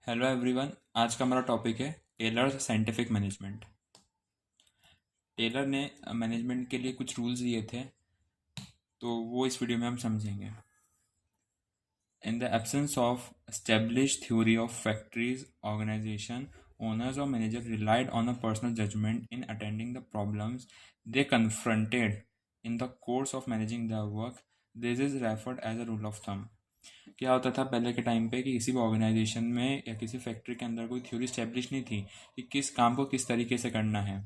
Hello everyone. आज का हमारा टॉपिक है टेलर साइंटिफिक मैनेजमेंट। टेलर ने मैनेजमेंट के लिए कुछ रूल्स दिए थे, तो वो इस वीडियो में हम समझेंगे। In the absence of established theory of factories organization, owners or managers relied on a personal judgment in attending the problems they confronted in the course of managing their work. This is referred as a rule of thumb. क्या होता था पहले के time पे कि किसी भी organisation में या किसी फैक्ट्री के अंदर कोई थ्योरी स्टैब्लिश नहीं थी कि किस काम को किस तरीके से करना है।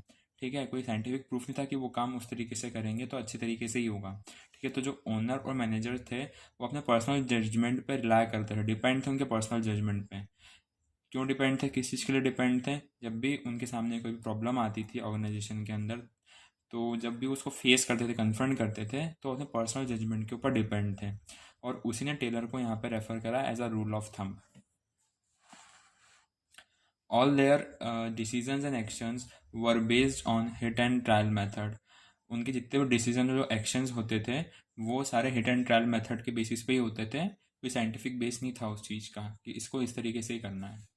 ठीक है, कोई साइंटिफिक प्रूफ नहीं था कि वो काम उस तरीके से करेंगे तो अच्छी तरीके से ही होगा। ठीक है, तो जो ओनर और मैनेजर थे वो अपने पर्सनल जजमेंट पे रिलाय करते थे, डिपेंड थे उनके पर्सनल जजमेंट पे। क्यों डिपेंड थे, किस चीज़ के लिए डिपेंड थे? जब भी उनके सामने कोई प्रॉब्लम आती थी ऑर्गेनाइजेशन के अंदर, तो जब भी उसको फेस करते थे, कन्फ्रंट करते थे, तो अपने पर्सनल जजमेंट के ऊपर डिपेंड थे। और उसी ने टेलर को यहाँ पे रेफर करा as a rule of thumb. All their decisions and actions were based on hit and trial method. उनके जितने भी डिसीजन और जो एक्शंस होते थे वो सारे हिट एंड ट्रायल मेथड के बेसिस पे ही होते थे। कोई साइंटिफिक बेस नहीं था उस चीज़ का कि इसको इस तरीके से ही करना है।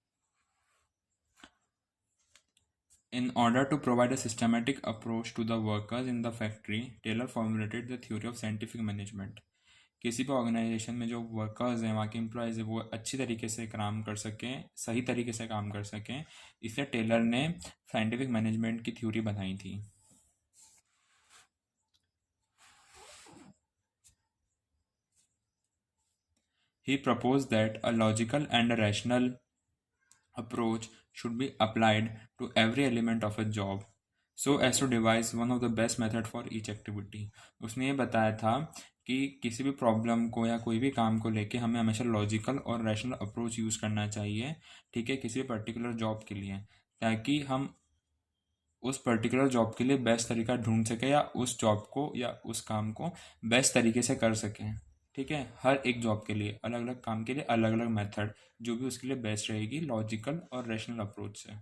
In order to provide a systematic approach to the workers in the factory, Taylor formulated the theory of scientific management. किसी भी ऑर्गेनाइजेशन में जो वर्कर्स हैं, वहाँ के एम्प्लॉयज़ हैं, वो अच्छी तरीके से काम कर सकें, सही तरीके से काम कर सकें, इसलिए टेलर ने साइंटिफिक मैनेजमेंट की थ्योरी बनाई थी। He proposed that a logical and a rational approach should be applied to every element of a job so as to devise one of the best method for each activity. उसने ये बताया था कि किसी भी problem को या कोई भी काम को लेके हमें हमेशा लॉजिकल और रैशनल अप्रोच यूज़ करना चाहिए। ठीक है, किसी भी पर्टिकुलर जॉब के लिए, ताकि हम उस पर्टिकुलर जॉब के लिए बेस्ट तरीका ढूंढ सकें या उस जॉब को या उस काम को बेस्ट तरीके से कर सकें। ठीक है, हर एक जॉब के लिए, अलग अलग काम के लिए अलग अलग मेथड जो भी उसके लिए बेस्ट रहेगी, लॉजिकल और रैशनल अप्रोच से।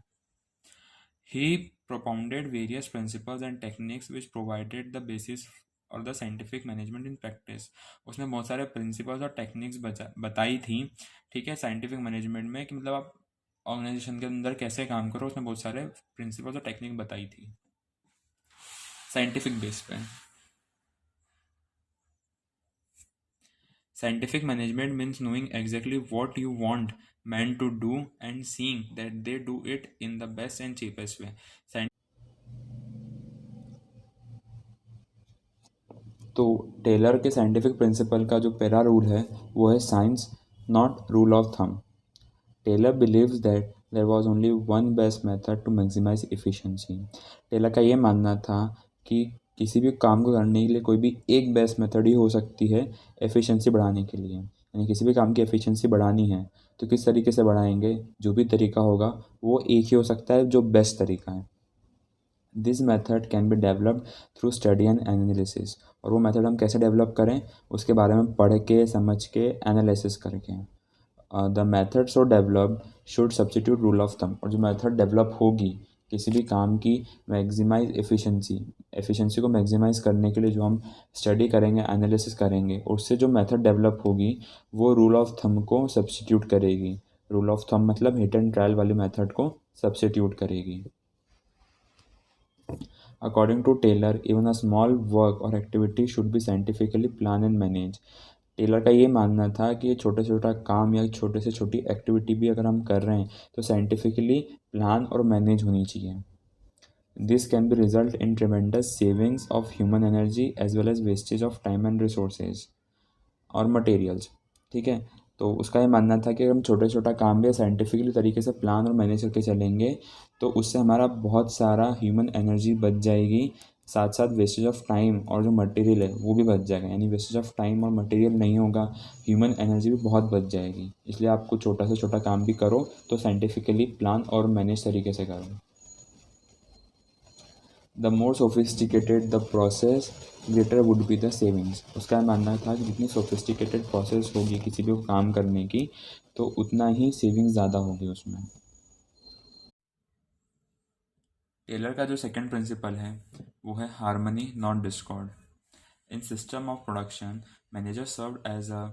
He propounded various principles and techniques which provided the basis और the scientific management in practice. उसने बहुत सारे प्रिंसिपल्स और टेक्निक्स बताई थी। ठीक है, साइंटिफिक मैनेजमेंट में कि मतलब आप ऑर्गेनाइजेशन के अंदर कैसे काम करो, उसने बहुत सारे प्रिंसिपल्स और टेक्निक बताई थी साइंटिफिक बेस पे। Scientific management means knowing exactly what you want men to do and seeing that they do it in the best and cheapest way. तो टेलर के साइंटिफिक प्रिंसिपल का जो पहला रूल है वो है science, not rule of thumb. Taylor believes that there was only one best method to maximise efficiency. Taylor का ये मानना था कि किसी भी काम को करने के लिए कोई भी एक बेस्ट मेथड ही हो सकती है एफिशिएंसी बढ़ाने के लिए। यानी किसी भी काम की एफिशिएंसी बढ़ानी है तो किस तरीके से बढ़ाएंगे, जो भी तरीका होगा वो एक ही हो सकता है जो बेस्ट तरीका है। This method can be developed through study and analysis. और वो मेथड हम कैसे डेवलप करें उसके बारे में पढ़ के, समझ के, एनालिसिस करके। The method so developed should substitute rule of thumb. और जो मेथड डेवलप होगी किसी भी काम की मैक्सिमाइज एफिशिएंसी को मैक्सिमाइज करने के लिए, जो हम स्टडी करेंगे, एनालिसिस करेंगे, उससे जो मेथड डेवलप होगी वो रूल ऑफ थंब को सब्स्टिट्यूट करेगी। रूल ऑफ थंब मतलब हिट एंड ट्रायल वाली मेथड को सब्स्टिट्यूट करेगी। According to Taylor, even a small work or activity should be scientifically planned and managed. Taylor का ये मानना था कि ये छोटा छोटा काम या छोटे से छोटी एक्टिविटी भी अगर हम कर रहे हैं तो साइंटिफिकली प्लान और मैनेज होनी चाहिए। This can be result in tremendous savings of human energy as well as wastage of time and resources और मटेरियल्स। ठीक है, तो उसका ये मानना था कि अगर हम छोटा छोटा काम भी साइंटिफिकली तरीके से प्लान और मैनेज करके चलेंगे तो उससे हमारा बहुत सारा ह्यूमन एनर्जी बच जाएगी, साथ साथ वेस्टेज ऑफ टाइम और जो मटेरियल है वो भी बच जाएगा। यानी वेस्टेज ऑफ टाइम और मटेरियल नहीं होगा, ह्यूमन एनर्जी भी बहुत बच जाएगी। इसलिए आपको छोटा से छोटा काम भी करो तो साइंटिफिकली प्लान और मैनेज तरीके से करो। The more sophisticated the process greater would be the savings. उसका मानना था कि जितनी सोफिस्टिकेटेड प्रोसेस होगी किसी भी काम करने की तो उतना ही सेविंग्स ज़्यादा होगी उसमें। टेलर का जो सेकंड प्रिंसिपल है वो है harmony not discord. In system of production manager served as a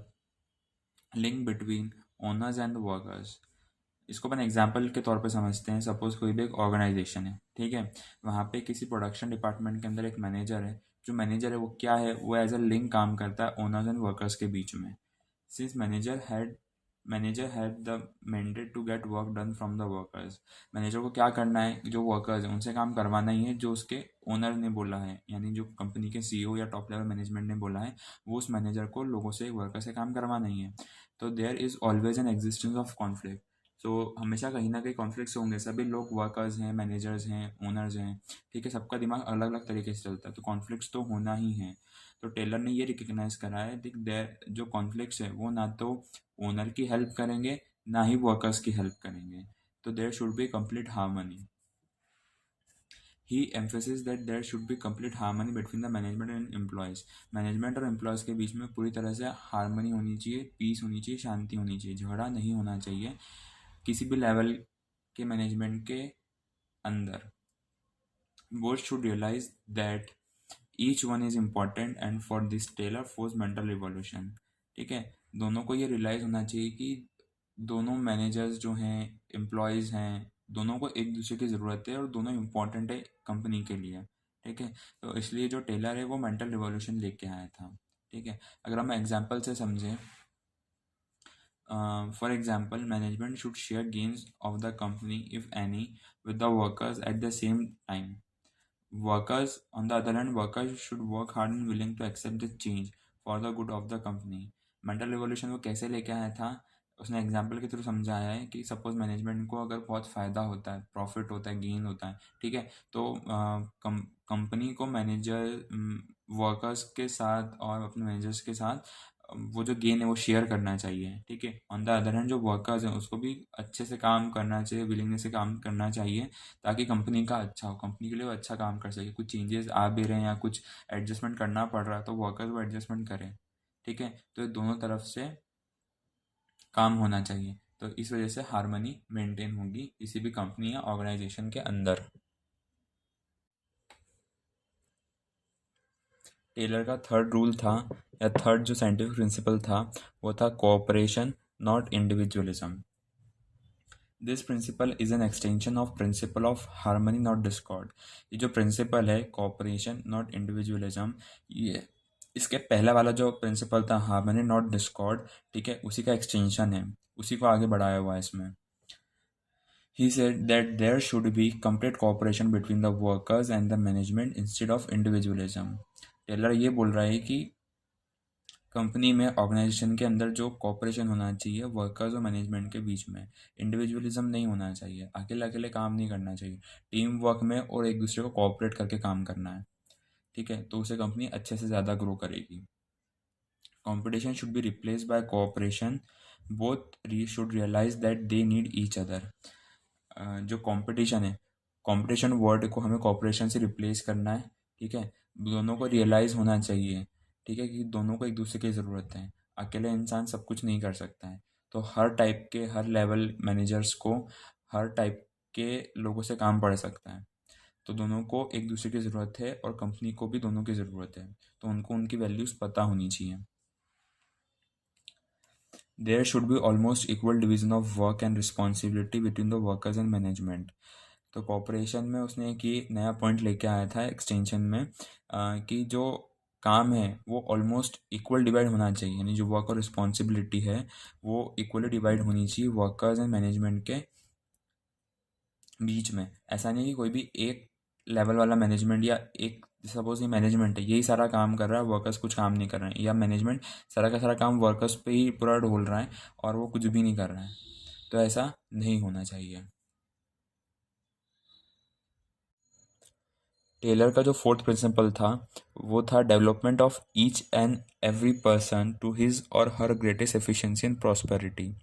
link between owners and workers. इसको अपन एग्जाम्पल के तौर पे समझते हैं। सपोज कोई भी एक ऑर्गेनाइजेशन है, ठीक है, वहाँ पे किसी प्रोडक्शन डिपार्टमेंट के अंदर एक मैनेजर है। जो मैनेजर है वो क्या है, वो एज अ लिंक काम करता है ओनर्स एंड वर्कर्स के बीच में। Since manager had the mandate to get work done from the workers. Manager को क्या करना है, जो वर्कर्स हैं उनसे काम करवाना ही है, जो उसके ओनर ने बोला है, यानी जो कंपनी के सीईओ या टॉप लेवल मैनेजमेंट ने बोला है, वो उस मैनेजर को लोगों से, वर्कर से काम करवाना ही है। तो there is always an existence of conflict. तो हमेशा कहीं ना कहीं कॉन्फ्लिक्ट्स होंगे। सभी लोग वर्कर्स हैं, मैनेजर्स हैं, ओनर्स हैं, ठीक है, सबका दिमाग अलग अलग तरीके से चलता है, तो कॉन्फ्लिक्ट्स तो होना ही है। तो टेलर ने ये रिकग्नाइज करा है कि देयर जो कॉन्फ्लिक्ट्स है वो ना तो ओनर की हेल्प करेंगे, ना ही वर्कर्स की हेल्प करेंगे। तो there should be complete harmony. He emphasis that there should be complete harmony between the management and employees. Management और एम्प्लॉयज़ के बीच में पूरी तरह से हार्मनी होनी चाहिए, पीस होनी चाहिए, शांति होनी चाहिए, झगड़ा नहीं होना चाहिए किसी भी लेवल के मैनेजमेंट के अंदर। Both should realise that each one is important and for this Taylor force mental revolution. ठीक है, दोनों को ये रियलाइज़ होना चाहिए कि दोनों मैनेजर्स जो हैं, एम्प्लॉयज़ हैं, दोनों को एक दूसरे की ज़रूरत है और दोनों इम्पॉर्टेंट है कंपनी के लिए। ठीक है, तो इसलिए जो टेलर है वो मेंटल रिवॉल्यूशन लेके आया था। ठीक है, अगर हम एग्जांपल से समझें, for example, management should share gains of the company, if any, with the workers at the same time. Workers, on the other hand, workers should work hard and willing to accept the change for the good of the company. Mental revolution वो कैसे लेके आया था, उसने example के through समझाया है कि सपोज मैनेजमेंट को अगर बहुत फ़ायदा होता है, प्रॉफिट होता है, गेन होता है, ठीक है, तो कंपनी को मैनेजर वर्कर्स के साथ और अपने मैनेजर्स के साथ वो जो गेन है वो शेयर करना चाहिए। ठीक है, ऑन द अदर हैंड जो वर्कर्स हैं उसको भी अच्छे से काम करना चाहिए, विलिंगनेस से काम करना चाहिए, ताकि कंपनी का अच्छा हो, कंपनी के लिए वो अच्छा काम कर सके। कुछ चेंजेस आ भी रहे हैं या कुछ एडजस्टमेंट करना पड़ रहा है तो वर्कर्स वो एडजस्टमेंट करें। ठीक है, तो ये दोनों तरफ से काम होना चाहिए, तो इस वजह से हार्मनी मेंटेन होगी किसी भी कंपनी या ऑर्गेनाइजेशन के अंदर। टेलर का थर्ड रूल था, या थर्ड जो साइंटिफिक प्रिंसिपल था, वो था cooperation not individualism. This principle is an extension of principle of harmony not Discord. ये जो प्रिंसिपल है कोऑपरेशन नॉट इंडिविजुअलिज्म, ये इसके पहला वाला जो प्रिंसिपल था हार्मनी नॉट डिस्कॉर्ड, ठीक है, उसी का एक्सटेंशन है, उसी को आगे बढ़ाया हुआ है इसमें। He said that there should be complete cooperation between the workers and the management instead of individualism. Taylor ये बोल रहा है कि कंपनी में, ऑर्गेनाइजेशन के अंदर जो कॉपरेशन होना चाहिए वर्कर्स और मैनेजमेंट के बीच में, इंडिविजुअलिज्म नहीं होना चाहिए, अकेले अकेले काम नहीं करना चाहिए, टीम वर्क में और एक दूसरे को कोऑपरेट करके काम करना है। ठीक है, तो उसे कंपनी अच्छे से ज़्यादा ग्रो करेगी। Competition should be replace by cooperation, both should realise that they need each other. जो कंपटीशन है, कंपटीशन वर्ड को हमें कॉपरेशन से रिप्लेस करना है। ठीक है, दोनों को रियलाइज़ होना चाहिए, ठीक है, कि दोनों को एक दूसरे की ज़रूरत है, अकेले इंसान सब कुछ नहीं कर सकता है। तो हर टाइप के, हर लेवल मैनेजर्स को हर टाइप के लोगों से काम पड़ सकता है, तो दोनों को एक दूसरे की ज़रूरत है और कंपनी को भी दोनों की ज़रूरत है, तो उनको उनकी वैल्यूज़ पता होनी चाहिए। There should be almost equal division of work and responsibility between the workers and management. तो कॉपरेशन में उसने एक ये नया पॉइंट लेके आया था एक्सटेंशन में, कि जो काम है वो ऑलमोस्ट इक्वल डिवाइड होना चाहिए, यानी जो वर्क और रिस्पॉन्सिबिलिटी है वो इक्वली डिवाइड होनी चाहिए वर्कर्स एंड मैनेजमेंट के बीच में। ऐसा नहीं कि कोई भी एक लेवल वाला मैनेजमेंट, या एक सपोज ये मैनेजमेंट है, यही सारा काम कर रहा है, वर्कर्स कुछ काम नहीं कर रहे हैं, या मैनेजमेंट सारा का सारा काम वर्कर्स पे ही पूरा ढोल रहा है और वो कुछ भी नहीं कर रहा है, तो ऐसा नहीं होना चाहिए। टेलर का जो फोर्थ प्रिंसिपल था वो था development of each and every person to his or her greatest efficiency and prosperity.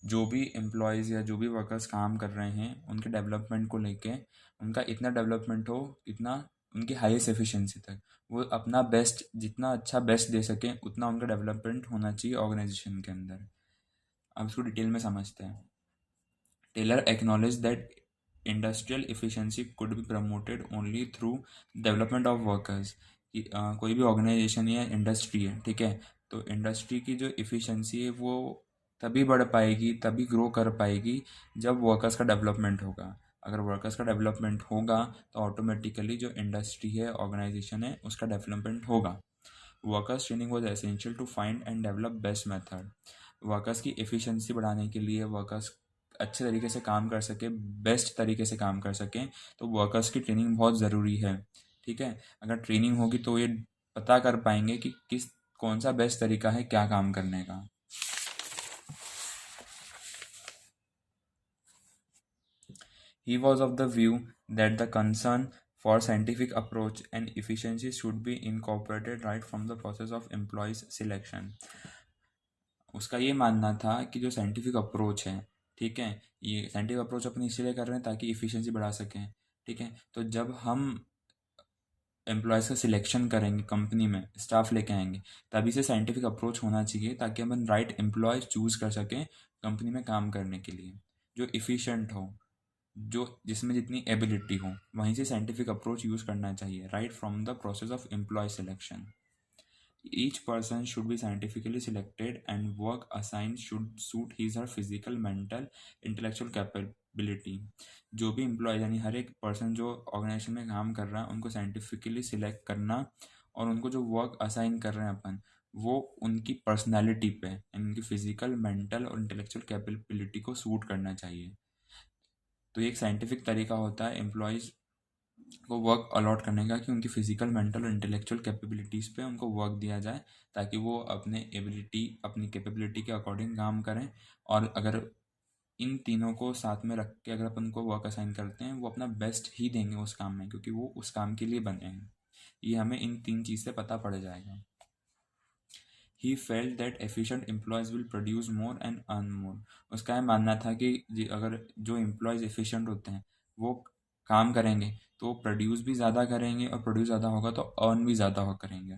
जो भी एम्प्लॉयज़ या जो भी वर्कर्स काम कर रहे हैं उनके डेवलपमेंट को लेके, उनका इतना डेवलपमेंट हो इतना उनकी हाईएस्ट एफिशिएंसी तक वो अपना बेस्ट, जितना अच्छा बेस्ट दे सकें उतना उनका डेवलपमेंट होना चाहिए ऑर्गेनाइजेशन के अंदर। अब इसको डिटेल में समझते हैं। Taylor acknowledge that industrial efficiency could be promoted only through development of workers. कोई भी ऑर्गेनाइजेशन या इंडस्ट्री है, ठीक है, तो इंडस्ट्री की जो एफिशिएंसी है वो तभी बढ़ पाएगी, तभी ग्रो कर पाएगी जब वर्कर्स का डेवलपमेंट होगा। अगर वर्कर्स का डेवलपमेंट होगा तो ऑटोमेटिकली जो इंडस्ट्री है, ऑर्गेनाइजेशन है, उसका डेवलपमेंट होगा। Workers training was essential to find and develop best method. Workers की एफिशिएंसी बढ़ाने के लिए, वर्कर्स अच्छे तरीके से काम कर सके, बेस्ट तरीके से काम कर सकें, तो वर्कर्स की ट्रेनिंग बहुत ज़रूरी है। ठीक है, अगर ट्रेनिंग होगी तो ये पता कर पाएंगे कि कौन सा बेस्ट तरीका है क्या काम करने का। He was of the view that the concern for scientific approach and efficiency should be incorporated right from the process of employees selection. उसका ये मानना था कि जो साइंटिफिक अप्रोच है, ठीक है, ये साइंटिफिक अप्रोच अपनी इसलिए कर रहे हैं ताकि इफ़िशिएंसी बढ़ा सकें। ठीक है, तो जब हम एम्प्लॉयज़ का सिलेक्शन करेंगे, कंपनी में स्टाफ लेके आएंगे, तभी से साइंटिफिक अप्रोच होना चाहिए ताकि अपन राइट एम्प्लॉयज़ चूज़ कर सकें कंपनी में काम करने के लिए, जो इफ़िशिएंट हो, जो जिसमें जितनी एबिलिटी हो। वहीं से साइंटिफिक अप्रोच यूज़ करना चाहिए right from the process of employee selection. Each person should be scientifically selected and work assigned should suit his or physical, mental, intellectual capability. जो भी एम्प्लॉय यानी हर एक पर्सन जो ऑर्गेनाइजेशन में काम कर रहा है उनको साइंटिफिकली सिलेक्ट करना और उनको जो वर्क असाइन कर रहे हैं अपन, वो उनकी पर्सनैलिटी पे यानी उनकी फिजिकल, मेंटल और इंटेलेक्चुअल कैपेबिलिटी को सूट करना चाहिए। तो ये एक साइंटिफिक तरीका होता है एम्प्लॉयज़ को वर्क अलॉट करने का कि उनकी फिजिकल, मेंटल और इंटेलेक्चुअल कैपेबिलिटीज़ पे उनको वर्क दिया जाए ताकि वो अपने एबिलिटी, अपनी कैपेबिलिटी के अकॉर्डिंग काम करें। और अगर इन तीनों को साथ में रख के अगर अपन को वर्क असाइन करते हैं, वो अपना बेस्ट ही देंगे उस काम में, क्योंकि वो उस काम के लिए बने हैं। ये हमें इन 3 चीज़ से पता पड़ जाएगा। He felt that efficient employees will produce more and earn more. उसका यह मानना था कि अगर जो एम्प्लॉयज़ एफिशिएंट होते हैं वो काम करेंगे तो प्रोड्यूस भी ज़्यादा करेंगे, और प्रोड्यूस ज़्यादा होगा तो अर्न भी ज़्यादा हो करेंगे।